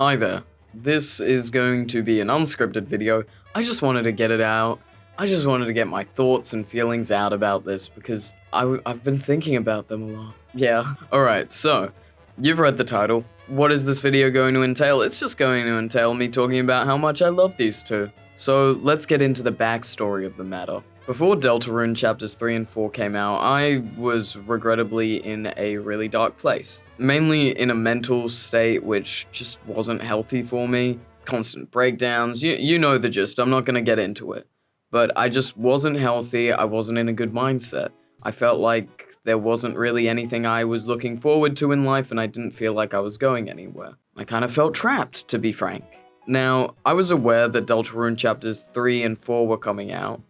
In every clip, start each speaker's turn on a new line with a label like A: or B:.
A: Hi there. This is going to be an unscripted video. I just wanted to get it out. I just wanted to get my thoughts and feelings out about this because I've been thinking about them a lot. Yeah. Alright, so, you've read the title. What is this video going to entail? It's just going to entail me talking about how much I love these two. So, let's get into the backstory of the matter. Before Deltarune Chapters 3 and 4 came out, I was regrettably in a really dark place. Mainly in a mental state which just wasn't healthy for me. Constant breakdowns, you know the gist, I'm not gonna get into it. But I just wasn't healthy, I wasn't in a good mindset. I felt like there wasn't really anything I was looking forward to in life and I didn't feel like I was going anywhere. I kind of felt trapped, to be frank. Now, I was aware that Deltarune Chapters 3 and 4 were coming out.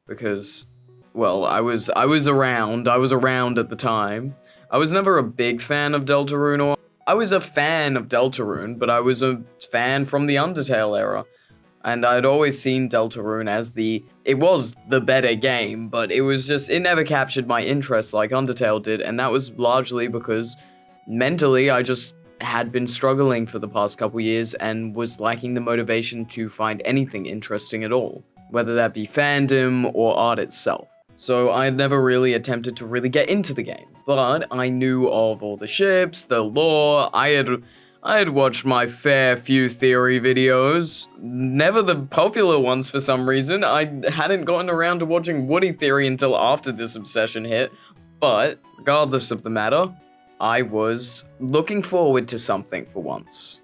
A: Because, well, I was around at the time. I was never a big fan of Deltarune, or I was a fan of Deltarune, but I was a fan from the Undertale era. And I'd always seen Deltarune as it was the better game, but it never captured my interest like Undertale did, and that was largely because mentally I just had been struggling for the past couple years and was lacking the motivation to find anything interesting at all. Whether that be fandom or art itself. So I had never really attempted to really get into the game, but I knew of all the ships, the lore, I had watched my fair few theory videos, never the popular ones for some reason. I hadn't gotten around to watching Woody theory until after this obsession hit, but regardless of the matter, I was looking forward to something for once.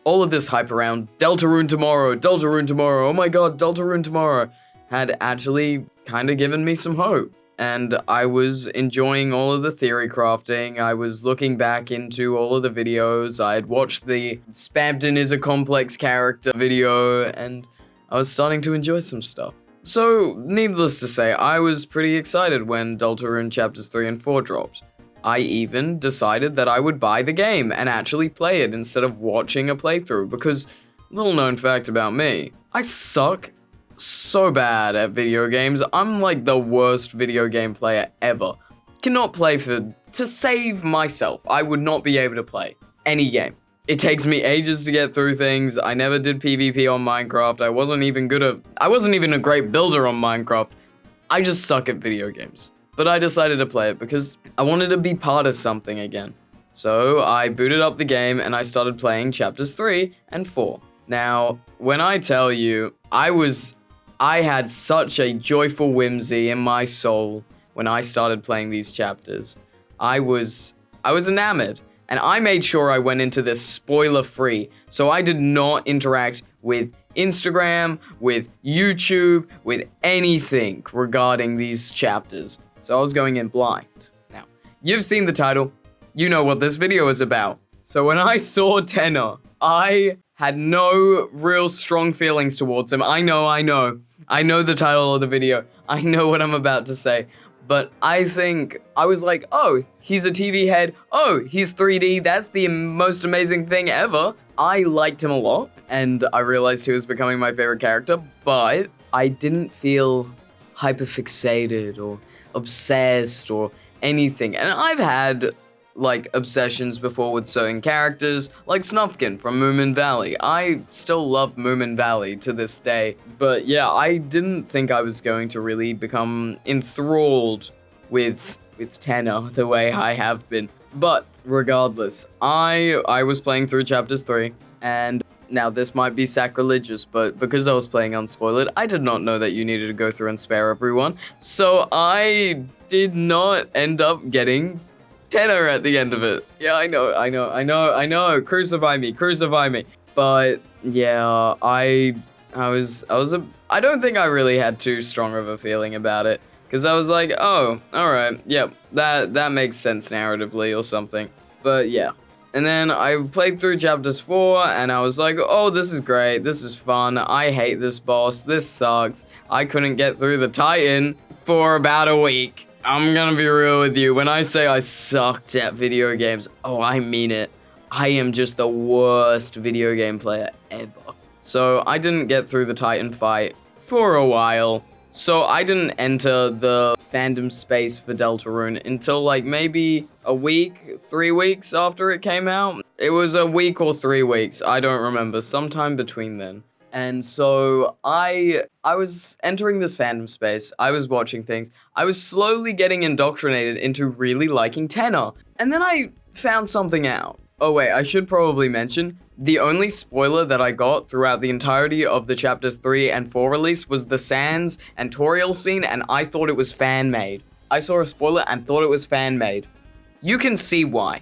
A: All of this hype around Deltarune tomorrow, oh my god, Deltarune tomorrow, had actually kind of given me some hope. And I was enjoying all of the theory crafting, I was looking back into all of the videos, I had watched the Spamton is a complex character video, and I was starting to enjoy some stuff. So, needless to say, I was pretty excited when Deltarune Chapters 3 and 4 dropped. I even decided that I would buy the game and actually play it instead of watching a playthrough because, little known fact about me, I suck so bad at video games. I'm like the worst video game player ever. Cannot play to save myself. I would not be able to play any game. It takes me ages to get through things. I never did PvP on Minecraft. I wasn't even a great builder on Minecraft. I just suck at video games. But I decided to play it because I wanted to be part of something again. So I booted up the game and I started playing Chapters 3 and 4. Now, when I tell you, I had such a joyful whimsy in my soul when I started playing these chapters. I was enamored, and I made sure I went into this spoiler-free, so I did not interact with Instagram, with YouTube, with anything regarding these chapters. So I was going in blind. Now, you've seen the title, you know what this video is about. So when I saw Tenner, I had no real strong feelings towards him. I know the title of the video. I know what I'm about to say. But I was like, oh, he's a TV head. Oh, he's 3D. That's the most amazing thing ever. I liked him a lot, and I realized he was becoming my favorite character, but I didn't feel hyperfixated or obsessed or anything. And I've had like obsessions before with certain characters, like Snufkin from Moomin Valley. I still love Moomin Valley to this day. But yeah, I didn't think I was going to really become enthralled with Tenner the way I have been. But regardless, I was playing through Chapters 3, and now this might be sacrilegious, but because I was playing unspoiled, I did not know that you needed to go through and spare everyone. So I did not end up getting Tenner at the end of it. Yeah, I know. Crucify me. But yeah, I don't think I really had too strong of a feeling about it. Because I was like, oh, alright, yep, that makes sense narratively or something. But yeah. And then I played through Chapters 4, and I was like, oh, this is great, this is fun, I hate this boss, this sucks. I couldn't get through the Titan for about a week. I'm gonna be real with you, when I say I sucked at video games, oh, I mean it. I am just the worst video game player ever. So I didn't get through the Titan fight for a while. So I didn't enter the fandom space for Deltarune until like maybe a week, 3 weeks after it came out. It was a week or 3 weeks, I don't remember, sometime between then. And so I was entering this fandom space, I was watching things, I was slowly getting indoctrinated into really liking Tenner. And then I found something out. Oh wait, I should probably mention, the only spoiler that I got throughout the entirety of the chapters 3 and 4 release was the Sans and Toriel scene, and I thought it was fan-made. I saw a spoiler and thought it was fan-made. You can see why.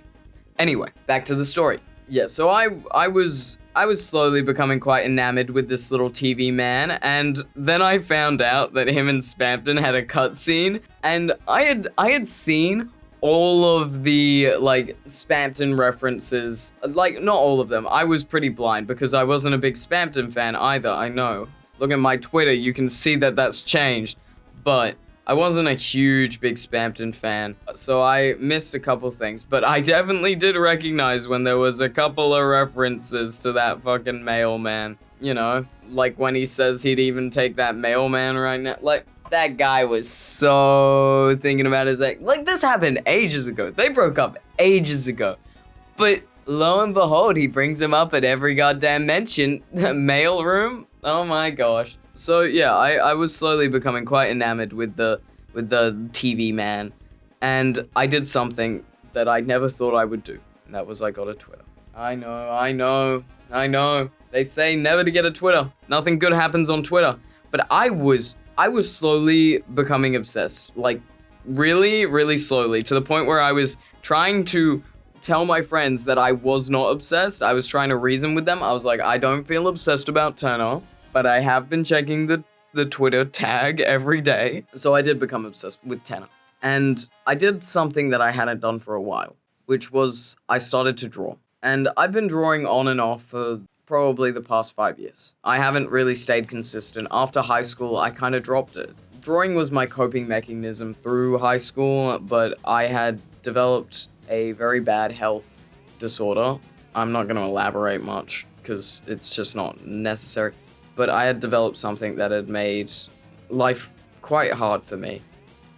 A: Anyway, back to the story. Yeah, so I was slowly becoming quite enamored with this little TV man, and then I found out that him and Spamton had a cutscene, and I had seen all of the, like, Spamton references, like, not all of them. I was pretty blind because I wasn't a big Spamton fan either, I know. Look at my Twitter, you can see that that's changed, but I wasn't a huge big Spamton fan, so I missed a couple things, but I definitely did recognize when there was a couple of references to that fucking mailman, you know, like when he says he'd even take that mailman right now, like, that guy was so thinking about his ex. Like, this happened ages ago. They broke up ages ago. But lo and behold, he brings him up at every goddamn mention. Mail room? Oh my gosh. So yeah, I was slowly becoming quite enamored with the TV man. And I did something that I never thought I would do. And that was I got a Twitter. I know. They say never to get a Twitter. Nothing good happens on Twitter. But I was slowly becoming obsessed, like really, really slowly, to the point where I was trying to tell my friends that I was not obsessed. I was trying to reason with them. I was like, I don't feel obsessed about Tenner, but I have been checking the Twitter tag every day. So I did become obsessed with Tenner. And I did something that I hadn't done for a while, which was I started to draw. And I've been drawing on and off for probably the past 5 years. I haven't really stayed consistent. After high school, I kind of dropped it. Drawing was my coping mechanism through high school, but I had developed a very bad health disorder. I'm not going to elaborate much because it's just not necessary. But I had developed something that had made life quite hard for me.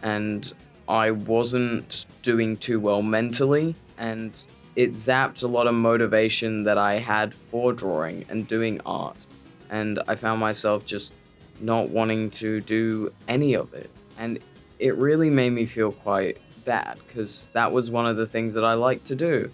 A: And I wasn't doing too well mentally, and it zapped a lot of motivation that I had for drawing and doing art. And I found myself just not wanting to do any of it. And it really made me feel quite bad, because that was one of the things that I liked to do.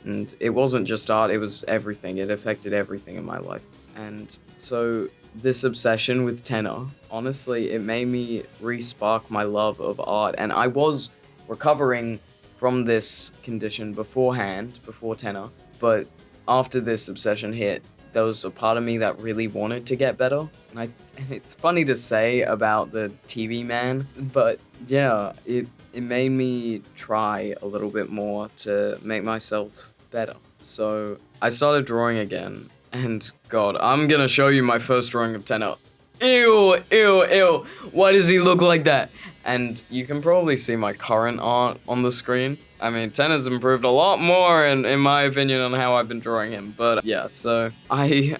A: And it wasn't just art, it was everything. It affected everything in my life. And so this obsession with Tenner, honestly, it made me re-spark my love of art. And I was recovering from this condition before Tenner, but after this obsession hit, there was a part of me that really wanted to get better. And it's funny to say about the TV man, but yeah, it made me try a little bit more to make myself better. So I started drawing again, and God, I'm gonna show you my first drawing of Tenner. Ew, why does he look like that? And you can probably see my current art on the screen. I mean, Tenner's improved a lot more in my opinion on how I've been drawing him. But yeah, so I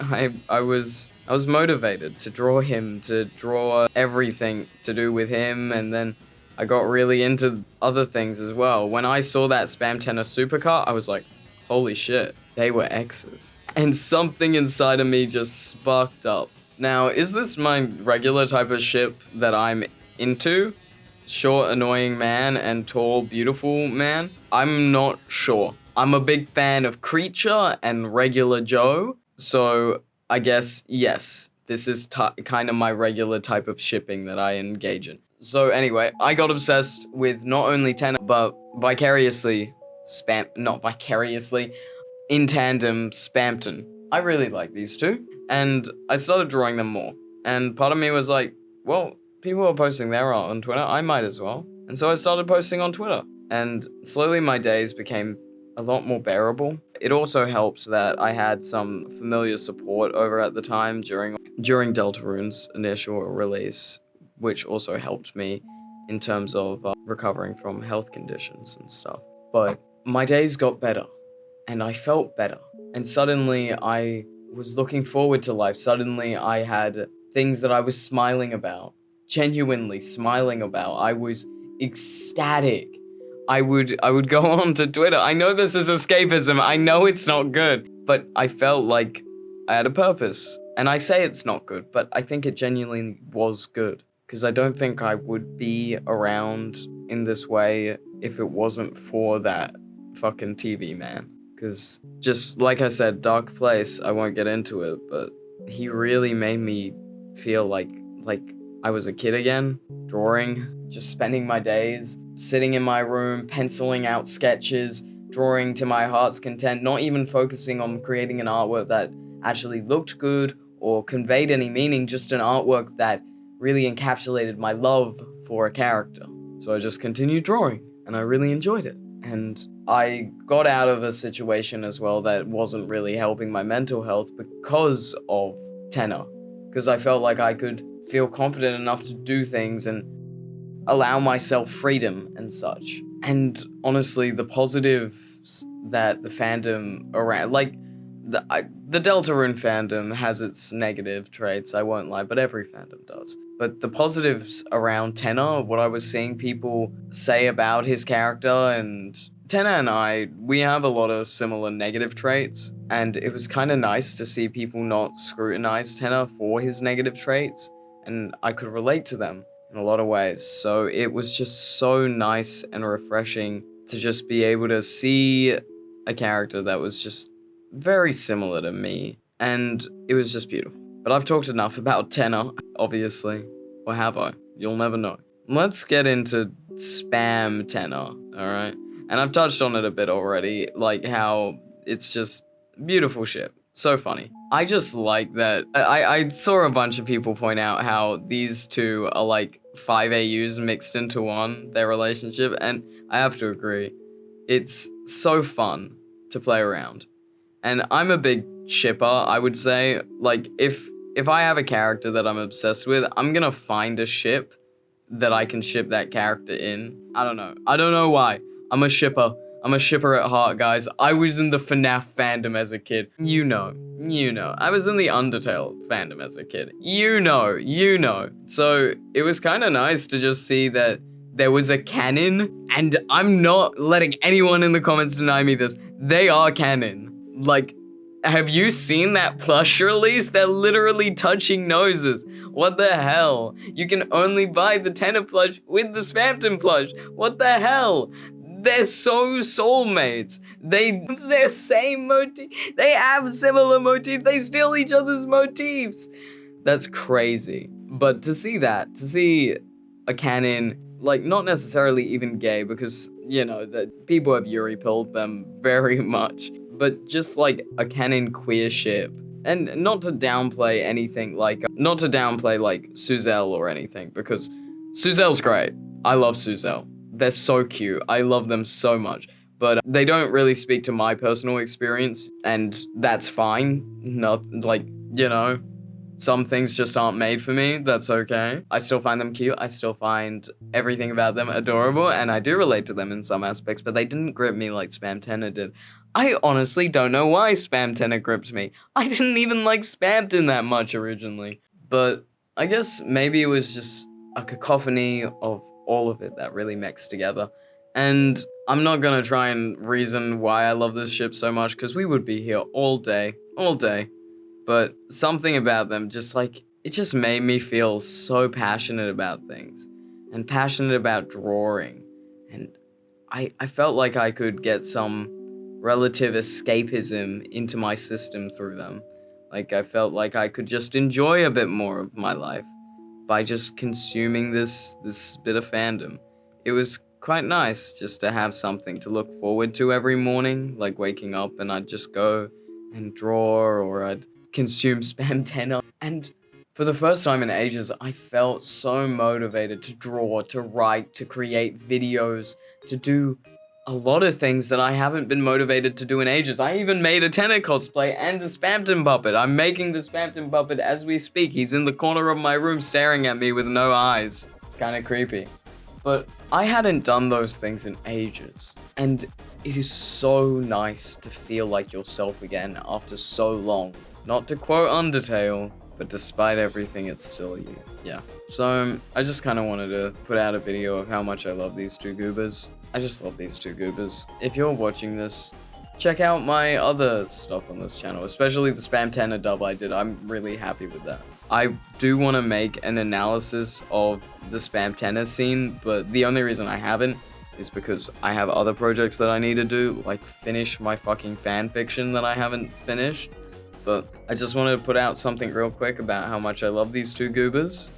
A: was motivated to draw him, to draw everything to do with him, and then I got really into other things as well. When I saw that Spamtenna supercar, I was like, holy shit, they were X's. And something inside of me just sparked up. Now, is this my regular type of ship that I'm into? Short, annoying man and tall, beautiful man? I'm not sure. I'm a big fan of Creature and Regular Joe, so I guess, yes, this is kind of my regular type of shipping that I engage in. So anyway, I got obsessed with not only Tenner, but vicariously, not vicariously, in tandem, Spamton. I really like these two, and I started drawing them more. And part of me was like, well, people are posting their art on Twitter, I might as well. And so I started posting on Twitter. And slowly my days became a lot more bearable. It also helped that I had some familiar support over at the time during Deltarune's initial release, which also helped me in terms of recovering from health conditions and stuff. But my days got better, and I felt better. And suddenly I was looking forward to life. Suddenly I had things that I was smiling about. genuinely smiling about. I was ecstatic. I would go on to Twitter. I know this is escapism. I know it's not good, but I felt like I had a purpose. And I say it's not good, but I think it genuinely was good. Because I don't think I would be around in this way if it wasn't for that fucking TV man. Because just like I said, Dark Place, I won't get into it, but he really made me feel like I was a kid again, drawing, just spending my days sitting in my room, penciling out sketches, drawing to my heart's content, not even focusing on creating an artwork that actually looked good or conveyed any meaning, just an artwork that really encapsulated my love for a character. So I just continued drawing, and I really enjoyed it. And I got out of a situation as well that wasn't really helping my mental health because of Tenner. Because I felt like I could feel confident enough to do things and allow myself freedom and such. And honestly, the positives that the fandom around, like, the Deltarune fandom has its negative traits, I won't lie, but every fandom does. But the positives around Tenner, what I was seeing people say about his character, and Tenner and I, we have a lot of similar negative traits, and it was kind of nice to see people not scrutinize Tenner for his negative traits, and I could relate to them in a lot of ways. So it was just so nice and refreshing to just be able to see a character that was just very similar to me, and it was just beautiful. But I've talked enough about Tenner, obviously. Or have I? You'll never know. Let's get into Spamtenna, alright? And I've touched on it a bit already, like how it's just beautiful shit. So funny. I just like that. I saw a bunch of people point out how these two are like 5 AUs mixed into one, their relationship, and I have to agree. It's so fun to play around. And I'm a big shipper, I would say. Like, if I have a character that I'm obsessed with, I'm gonna find a ship that I can ship that character in. I don't know why. I'm a shipper. I'm a shipper at heart, guys. I was in the FNAF fandom as a kid. You know. I was in the Undertale fandom as a kid. You know. So it was kind of nice to just see that there was a canon, and I'm not letting anyone in the comments deny me this. They are canon. Like, have you seen that plush release? They're literally touching noses. What the hell? You can only buy the Tenner plush with the Spamton plush. What the hell? They're so soulmates. They're same motif. They have similar motifs. They steal each other's motifs. That's crazy. But to see a canon, like, not necessarily even gay, because, you know, that people have Yuri pilled them very much, but just like a canon queer ship. And not to downplay anything, like, Suzel or anything, because Suzel's great. I love Suzel. They're so cute. I love them so much. But they don't really speak to my personal experience, and that's fine. Some things just aren't made for me. That's okay. I still find them cute. I still find everything about them adorable, and I do relate to them in some aspects, but they didn't grip me like Spamtenna did. I honestly don't know why Spamtenna gripped me. I didn't even like Spamton that much originally. But I guess maybe it was just a cacophony of all of it that really mixed together. And I'm not gonna try and reason why I love this ship so much, because we would be here all day. But something about them it just made me feel so passionate about things, and passionate about drawing. And I felt like I could get some relative escapism into my system through them. Like, I felt like I could just enjoy a bit more of my life by just consuming this bit of fandom. It was quite nice just to have something to look forward to every morning, like waking up and I'd just go and draw, or I'd consume Spamtenna. And for the first time in ages, I felt so motivated to draw, to write, to create videos, to do a lot of things that I haven't been motivated to do in ages. I even made a Tenner cosplay and a Spamton puppet. I'm making the Spamton puppet as we speak. He's in the corner of my room staring at me with no eyes. It's kind of creepy. But I hadn't done those things in ages. And it is so nice to feel like yourself again after so long. Not to quote Undertale, but despite everything, it's still you. Yeah. So I just kind of wanted to put out a video of how much I love these two goobers. I just love these two goobers. If you're watching this, check out my other stuff on this channel, especially the Spamtenna dub I did. I'm really happy with that. I do want to make an analysis of the Spamtenna scene, but the only reason I haven't is because I have other projects that I need to do, like finish my fucking fanfiction that I haven't finished. But I just wanted to put out something real quick about how much I love these two goobers.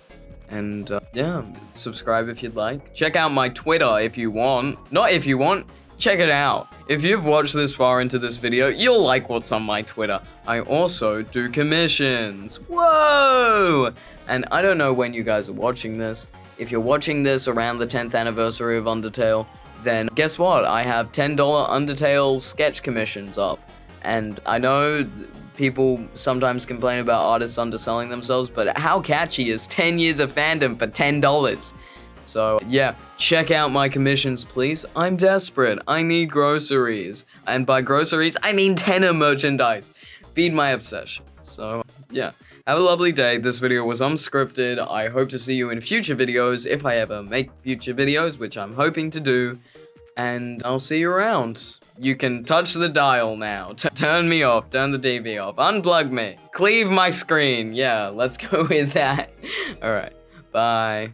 A: And yeah, subscribe if you'd like. Check out my Twitter if you want. Not if you want, check it out. If you've watched this far into this video, you'll like what's on my Twitter. I also do commissions. Whoa! And I don't know when you guys are watching this. If you're watching this around the 10th anniversary of Undertale, then guess what? I have $10 Undertale sketch commissions up. And I know people sometimes complain about artists underselling themselves, but how catchy is 10 years of fandom for $10? So yeah, check out my commissions, please. I'm desperate. I need groceries. And by groceries, I mean Tenner merchandise. Feed my obsession. So yeah, have a lovely day. This video was unscripted. I hope to see you in future videos, if I ever make future videos, which I'm hoping to do. And I'll see you around. You can touch the dial now. Turn me off. Turn the TV off. Unplug me. Cleave my screen. Yeah, let's go with that. Alright, bye.